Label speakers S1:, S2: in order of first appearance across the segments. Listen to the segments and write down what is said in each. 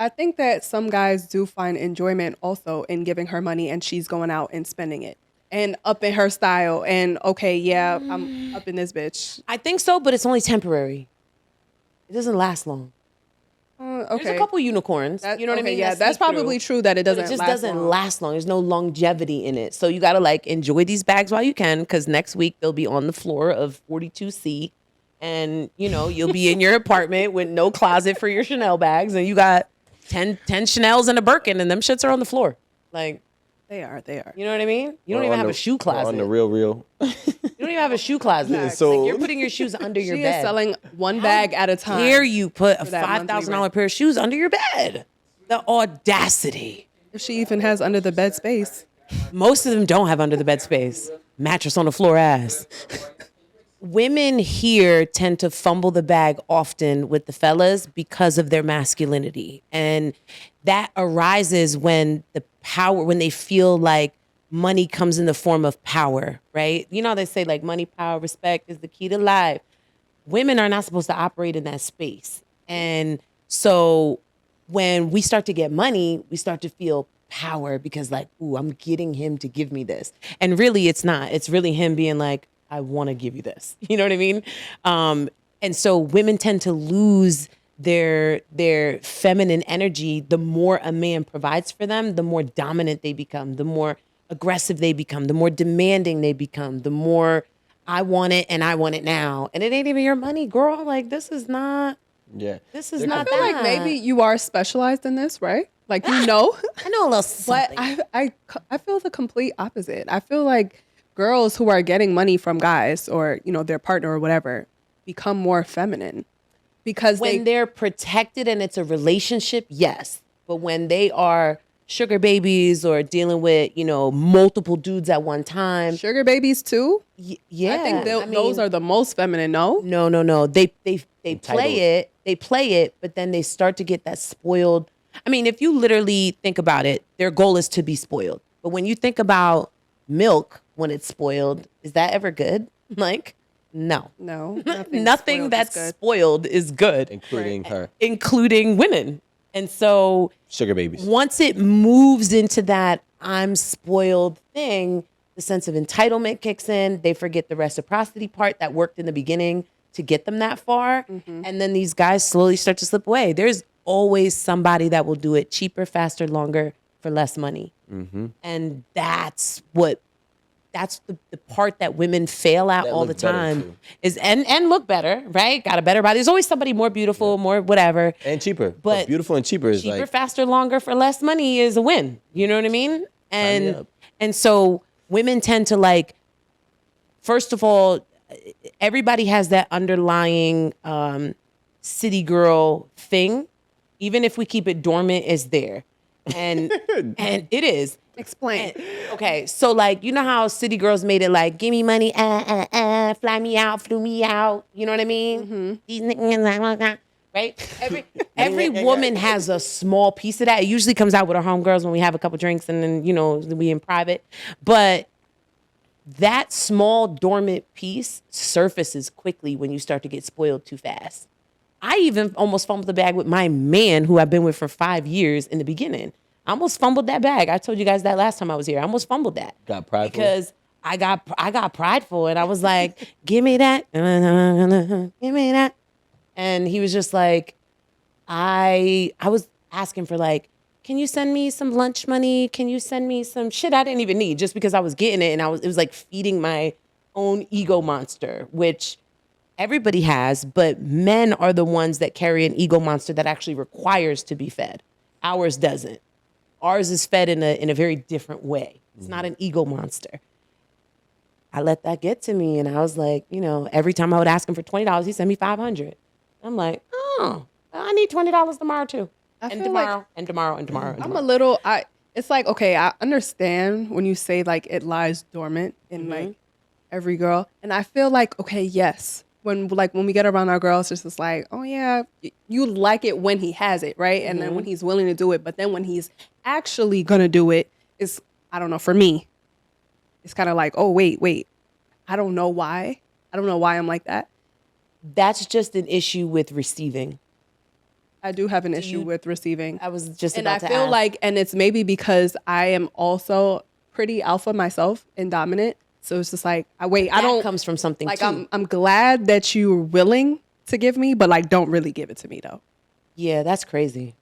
S1: I think that some guys do find enjoyment also in giving her money and she's going out and spending it and up in her style and okay, yeah, I'm up in this bitch.
S2: I think so, but it's only temporary. It doesn't last long.
S1: Okay.
S2: There's a couple unicorns. You know what I mean?
S1: Yeah, that's probably true that it doesn't.
S2: But it just
S1: last
S2: doesn't
S1: long.
S2: last long. There's no longevity in it. So you gotta like enjoy these bags while you can, because next week they'll be on the floor of 42C, and you'll be in your apartment with no closet for your Chanel bags, and you got 10 Chanels and a Birkin, and them shits are on the floor. Like
S1: They are.
S2: you know what I mean? You don't even have a shoe closet.
S3: On the real.
S2: You don't even have a shoe closet.
S3: Yeah, so
S2: like, you're putting your shoes under your
S1: She
S2: bed.
S1: is selling one bag at a time.
S2: Dare you put a
S1: for that monthly
S2: $5,000
S1: rent.
S2: pair of shoes under your bed? The audacity.
S1: If she even has under the bed space.
S2: Most of them don't have under the bed space. Mattress on the floor ass. Women here tend to fumble the bag often with the fellas because of their masculinity. And that arises when they feel like money comes in the form of power, right? You know, they say like money, power, respect is the key to life. Women are not supposed to operate in that space. And so when we start to get money, we start to feel power because like, ooh, I'm getting him to give me this. And really it's not. It's really him being like, I want to give you this. You know what I mean? And so women tend to lose their feminine energy. The more a man provides for them, the more dominant they become, the more aggressive they become, the more demanding they become, the more I want it and I want it now. And it ain't even your money, girl. Like this is not.
S3: Yeah.
S2: This is
S1: I
S2: not
S1: feel
S2: that.
S1: like maybe you are specialized in this, right? Like I know
S2: a little something.
S1: But I feel the complete opposite. I feel like girls who are getting money from guys or their partner or whatever become more feminine because
S2: when they're protected and it's a relationship, yes. But when they are sugar babies or dealing with multiple dudes at one time,
S1: sugar babies too.
S2: Yeah,
S1: I think those are the most feminine. No.
S2: They play it. They play it, but then they start to get that spoiled. I mean, if you literally think about it, their goal is to be spoiled. But when you think about milk when it's spoiled, is that ever good? Like, no. Nothing that's spoiled is good.
S3: Including her.
S2: Including women. And so
S3: sugar babies.
S2: Once it moves into that I'm spoiled thing, the sense of entitlement kicks in. They forget the reciprocity part that worked in the beginning to get them that far. Mm-hmm. And then these guys slowly start to slip away. There's always somebody that will do it cheaper, faster, longer for less money. Mm-hmm. And that's the part that women fail at all the time is and look better, right? Got a better body. There's always somebody more beautiful, more whatever.
S3: And cheaper. But beautiful and cheaper is
S2: cheaper, faster, longer for less money is a win. You know what I mean? And so women tend to like, first of all, everybody has that underlying city girl thing. Even if we keep it dormant, it's there. And and it is.
S1: Explain.
S2: Okay, so like, you know how city girls made it like, give me money, fly me out, flew me out. You know what I mean? Mm-hmm. Right? Every woman has a small piece of that. It usually comes out with our homegirls when we have a couple drinks and then, we in private. But that small dormant piece surfaces quickly when you start to get spoiled too fast. I even almost fumbled the bag with my man who I've been with for 5 years in the beginning. I almost fumbled that bag. I told you guys that last time I was here. I almost fumbled that.
S3: Got prideful?
S2: Because I got prideful and I was like, give me that. Give me that. And he was just like, I was asking for like, can you send me some lunch money? Can you send me some shit I didn't even need just because I was getting it and it was like feeding my own ego monster, which everybody has, but men are the ones that carry an ego monster that actually requires to be fed. Ours doesn't. Ours is fed in a very different way. It's not an ego monster. I let that get to me, and I was like, every time I would ask him for $20, he sent me $500. I'm like, oh, I need $20 tomorrow too, and tomorrow. I'm
S1: a little. It's like, okay, I understand when you say like it lies dormant in like every girl, and I feel like, okay, yes. When we get around our girls, it's just like, oh yeah, you like it when he has it, right? And then when he's willing to do it, but then when he's actually gonna do it, it's, I don't know, for me, it's kind of like, oh wait, I don't know why I'm like that.
S2: That's just an issue with receiving.
S1: I do have an issue with receiving.
S2: I was just
S1: and
S2: about
S1: I
S2: to
S1: feel
S2: ask.
S1: like, and it's maybe because I am also pretty alpha myself and dominant. So it's just like, I
S2: that
S1: don't
S2: comes from something
S1: like,
S2: too.
S1: I'm glad that you're willing to give me, but like, don't really give it to me though.
S2: Yeah, that's crazy.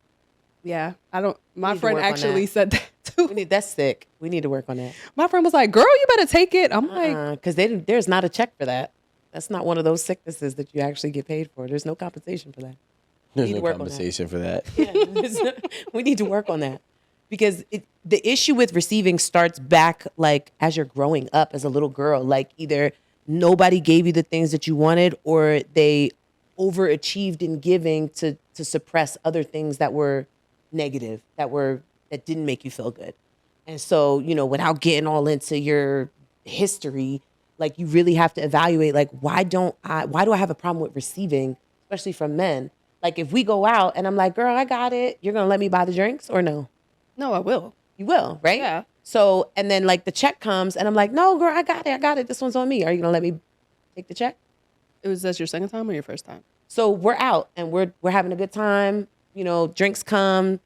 S1: Yeah, I don't. My
S2: need to
S1: friend
S2: work on
S1: actually
S2: that.
S1: said that too.
S2: That's sick. We need to work on that.
S1: My friend was like, "Girl, you better take it." I'm like,
S2: Because there's not a check for that. That's not one of those sicknesses that you actually get paid for. There's no compensation for that.
S3: There's
S2: need
S3: no
S2: to work on that.
S3: compensation for that.
S2: Yeah. We need to work on that because the issue with receiving starts back like as you're growing up as a little girl. Like either nobody gave you the things that you wanted or they overachieved in giving to suppress other things that were negative, that didn't make you feel good. And so, without getting all into your history, like you really have to evaluate like why do I have a problem with receiving, especially from men? Like if we go out and I'm like, girl, I got it, you're gonna let me buy the drinks or no?
S1: "No, I will."
S2: You will, right?
S1: Yeah.
S2: So and then like the check comes and I'm like, no, girl, I got it. This one's on me. Are you gonna let me take the check?
S1: It was just your second time or your first time?
S2: So we're out and we're having a good time. Drinks come.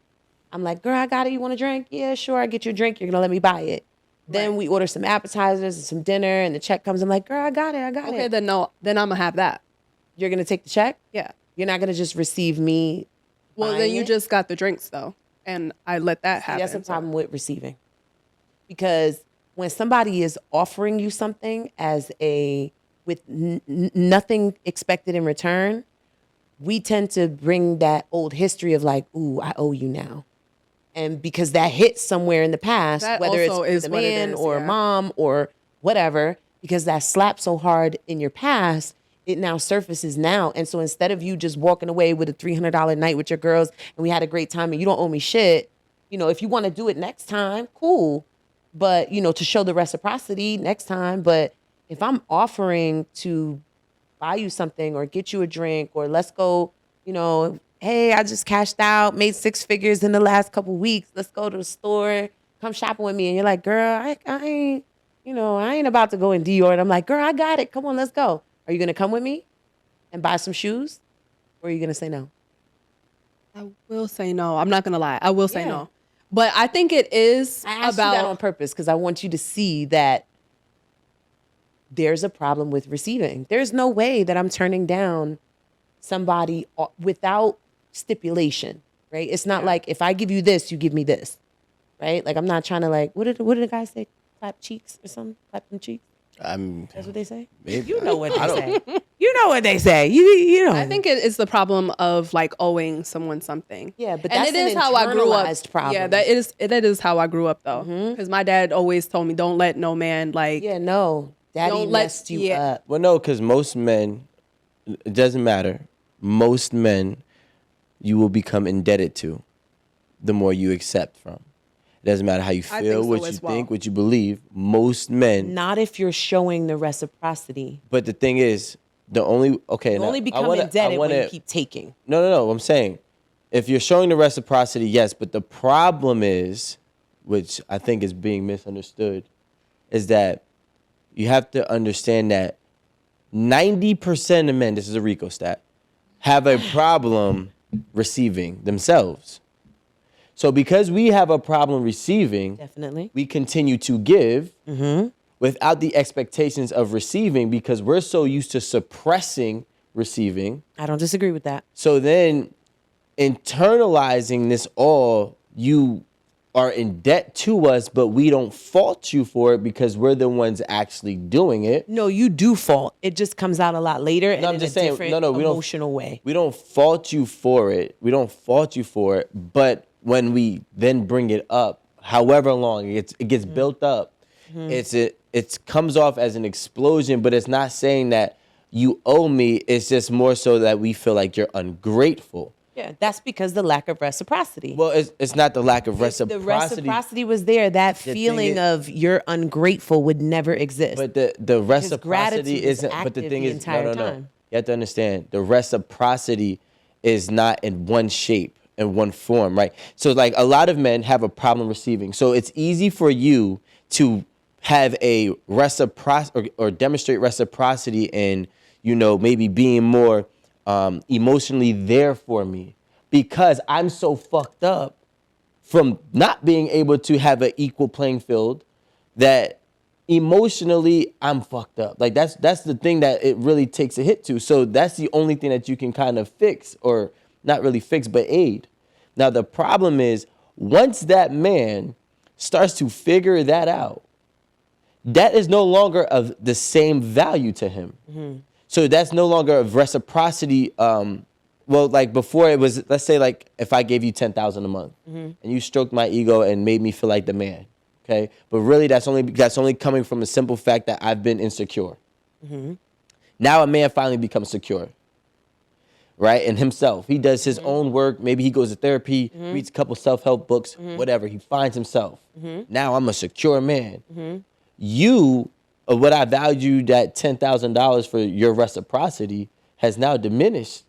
S2: I'm like, girl, I got it. You want a drink? Yeah, sure. I get you a drink. You're gonna let me buy it. Then we order some appetizers and some dinner, and the check comes. I'm like, girl, I got it.
S1: Okay, then no, then I'm gonna have that.
S2: You're gonna take the check?
S1: Yeah.
S2: You're not gonna just receive me.
S1: Well, then
S2: buying
S1: you
S2: it?
S1: just got the drinks though, and I let that happen.
S2: That's a problem with receiving. Because when somebody is offering you something with nothing expected in return, we tend to bring that old history of like, ooh, I owe you now. And because that hit somewhere in the past,
S1: That
S2: whether
S1: also
S2: it's
S1: is
S2: with a
S1: what it
S2: man
S1: is,
S2: or a
S1: yeah.
S2: mom or whatever, because that slapped so hard in your past, it now surfaces now. And so instead of you just walking away with a $300 night with your girls and we had a great time and you don't owe me shit, if you want to do it next time, cool. But, to show the reciprocity next time. But if I'm offering to buy you something or get you a drink or let's go, hey, I just cashed out, made 6 figures in the last couple weeks. Let's go to the store, come shopping with me. And you're like, girl, I ain't, I ain't about to go in Dior. And I'm like, girl, I got it. Come on, let's go. Are you going to come with me and buy some shoes? Or are you going to say no?
S1: I will say no. I'm not gonna lie. I will say
S2: Yeah.
S1: no. But I think it is
S2: I asked you that on purpose because I want you to see that there's a problem with receiving. There's no way that I'm turning down somebody without stipulation, right? It's not like if I give you this, you give me this, right? Like I'm not trying to like, what did the guy say? Clap cheeks or something? Clap them cheeks? That's what they say?
S3: Maybe.
S2: You know what they say. You know what they say. You know.
S1: I think it is the problem of like owing someone something.
S2: Yeah, but
S1: and
S2: that's
S1: it is
S2: an
S1: how I grew up.
S2: internalized problem.
S1: Yeah, that is how I grew up though. Because my dad always told me, don't let no man like.
S2: Yeah, no. Daddy
S1: Don't let-
S2: messed you
S1: yeah.
S2: up.
S3: Well, no, because most men, it doesn't matter. Most men, you will become indebted to the more you accept from. It doesn't matter how you
S1: I
S3: feel,
S1: think so
S3: what you
S1: as well.
S3: think, what you believe. Most men.
S2: Not if you're showing the reciprocity.
S3: But the thing is, the only okay.
S2: You
S3: now,
S2: only
S3: I
S2: become
S3: wanna-
S2: indebted
S3: I wanna-
S2: when you keep taking.
S3: No. I'm saying, if you're showing the reciprocity, yes. But the problem is, which I think is being misunderstood, is that you have to understand that 90% of men, this is a RICO stat, have a problem receiving themselves. So because we have a problem receiving,
S2: Definitely.
S3: we continue to give without the expectations of receiving because we're so used to suppressing receiving.
S2: I don't disagree with that.
S3: So then internalizing this all, you are in debt to us, but we don't fault you for it because we're the ones actually doing it.
S2: No, you do fault. It just comes out a lot later and
S3: I'm
S2: in
S3: just
S2: a
S3: saying,
S2: different
S3: we don't-
S2: emotional way.
S3: We don't fault you for it. But when we then bring it up, however long it gets built up, it comes off as an explosion, but it's not saying that you owe me. It's just more so that we feel like you're ungrateful.
S2: Yeah, that's because the lack of reciprocity.
S3: Well, it's not the lack of
S2: If
S3: reciprocity.
S2: the reciprocity was there, that
S3: thing
S2: feeling
S3: is-
S2: of you're ungrateful would never exist.
S3: But the reciprocity
S2: gratitude is
S3: isn't. But the
S2: active
S3: thing
S2: the
S3: is,
S2: entire
S3: no.
S2: time.
S3: You have to understand the reciprocity is not in one shape and one form, right? So like a lot of men have a problem receiving. So it's easy for you to have a reciprocity or demonstrate reciprocity in maybe being more emotionally there for me. because I'm so fucked up from not being able to have an equal playing field that emotionally I'm fucked up. Like that's the thing that it really takes a hit to. So that's the only thing that you can kind of fix, or not really fix, but aid. Now the problem is, once that man starts to figure that out, that is no longer of the same value to him. Mm-hmm. So that's no longer of reciprocity. Well, like before it was, let's say like if I gave you $10,000 a month and you stroked my ego and made me feel like the man, okay? But really that's only coming from a simple fact that I've been insecure. Mm-hmm. Now a man finally becomes secure, right? And himself, he does his own work. Maybe he goes to therapy, reads a couple self-help books, whatever. He finds himself. Now I'm a secure man. You, what I valued that $10,000 for your reciprocity has now diminished.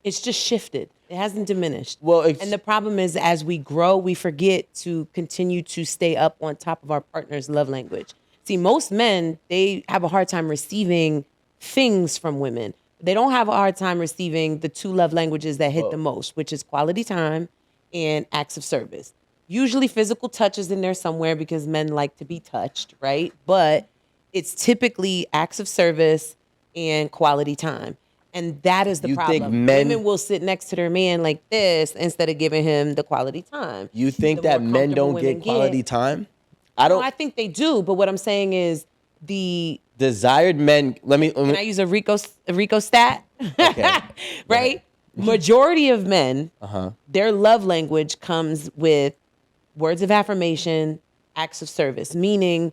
S2: It's just shifted. It hasn't diminished.
S3: Well,
S2: and the problem is, as we grow, we forget to continue to stay up on top of our partner's love language. See, most men, they have a hard time receiving things from women. They don't have a hard time receiving the two love languages that hit the most, which is quality time and acts of service. Usually physical touch is in there somewhere because men like to be touched, right? But it's typically acts of service and quality time. And that is the problem.
S3: Think
S2: women will sit next to their man like this instead of giving him the quality time.
S3: You think that men don't get quality time?
S2: I think they do. But what I'm saying is the
S3: desired men.
S2: Can I use a Rico stat?
S3: Okay.
S2: Right? Majority of men, their love language comes with words of affirmation, acts of service, meaning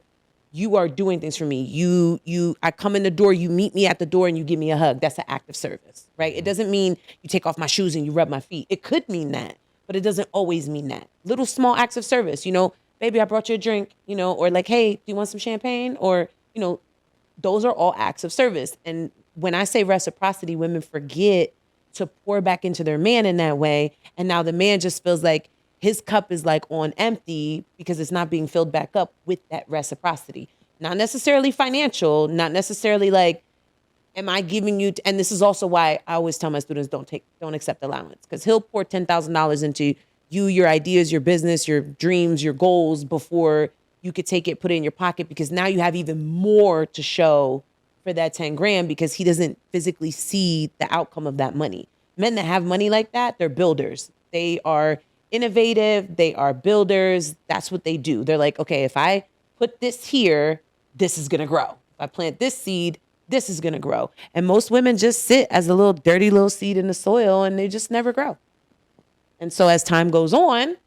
S2: you are doing things for me. I come in the door, you meet me at the door and you give me a hug. That's an act of service, right? It doesn't mean you take off my shoes and you rub my feet. It could mean that, but it doesn't always mean that. Little small acts of service, baby, I brought you a drink, or like, hey, do you want some champagne? Or, those are all acts of service. And when I say reciprocity, women forget to pour back into their man in that way. And now the man just feels like his cup is like on empty because it's not being filled back up with that reciprocity. Not necessarily financial, not necessarily like, am I giving you, and this is also why I always tell my students don't accept allowance, because he'll pour $10,000 into you, your ideas, your business, your dreams, your goals before you could take it, put it in your pocket, because now you have even more to show for that 10 grand because he doesn't physically see the outcome of that money. Men that have money like that, they're builders. They are innovative. They are builders. That's what they do. They're like, okay, if I put this here, this is going to grow. If I plant this seed, this is going to grow. And most women just sit as a little dirty little seed in the soil and they just never grow. And so as time goes on,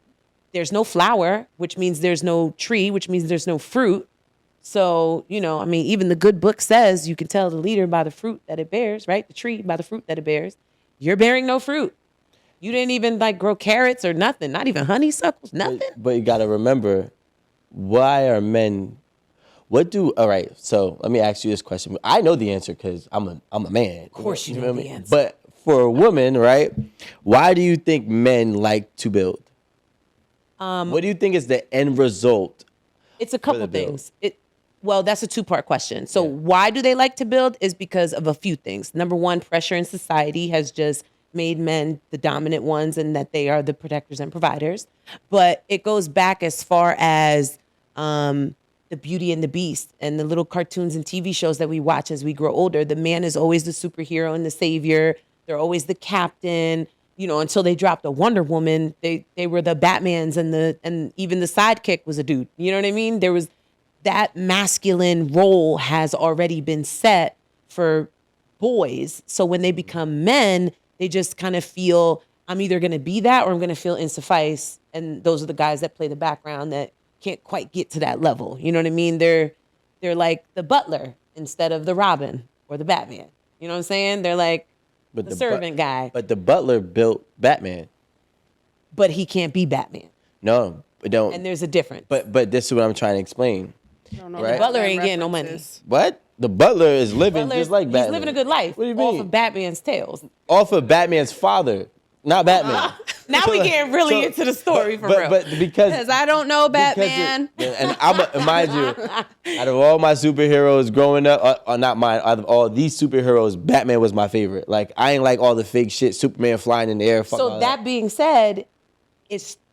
S2: there's no flower, which means there's no tree, which means there's no fruit. So, even the good book says you can tell the leader by the fruit that it bears, right? The tree by the fruit that it bears. You're bearing no fruit. You didn't even grow carrots or nothing, not even honeysuckles, nothing.
S3: But you got to remember, why are men, all right, so let me ask you this question. I know the answer because I'm a man.
S2: Of course you know the answer.
S3: But for a woman, right, why do you think men like to build? What do you think is the end result?
S2: It's a couple things. Well, that's a two-part question. So why do they like to build is because of a few things. Number one, pressure in society has just made men the dominant ones and that they are the protectors and providers. But it goes back as far as the Beauty and the Beast and the little cartoons and TV shows that we watch as we grow older. The man is always the superhero and the savior. They're always the captain. Until they dropped a Wonder Woman, they were the Batmans and even the sidekick was a dude. You know what I mean? There was that masculine role has already been set for boys. So when they become men, they just kind of feel I'm either going to be that or I'm going to feel insuffice. And those are the guys that play the background that can't quite get to that level. You know what I mean? They're like the butler instead of the Robin or the Batman. You know what I'm saying? They're like the servant guy.
S3: But the butler built Batman.
S2: But he can't be Batman.
S3: No, but don't.
S2: And there's a difference.
S3: But this is what I'm trying to explain.
S2: Right? The butler ain't getting no money.
S3: What? The butler is living just like Batman.
S2: He's living a good life.
S3: What do you mean?
S2: Off of Batman's tails.
S3: Off of Batman's father, not Batman.
S2: Now we getting really into the story for real.
S3: But because
S1: Because I don't know Batman.
S3: and mind you, out of all my superheroes growing up, not mine, out of all these superheroes, Batman was my favorite. Like, I ain't like all the fake shit, Superman flying in the air. Fuck all
S2: So that being said,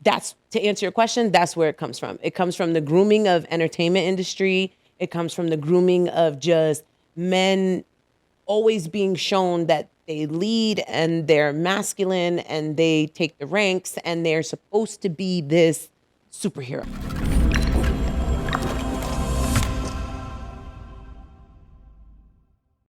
S2: that's to answer your question, that's where it comes from. It comes from the grooming of entertainment industry. It comes from the grooming of just men always being shown that they lead and they're masculine and they take the ranks and they're supposed to be this superhero.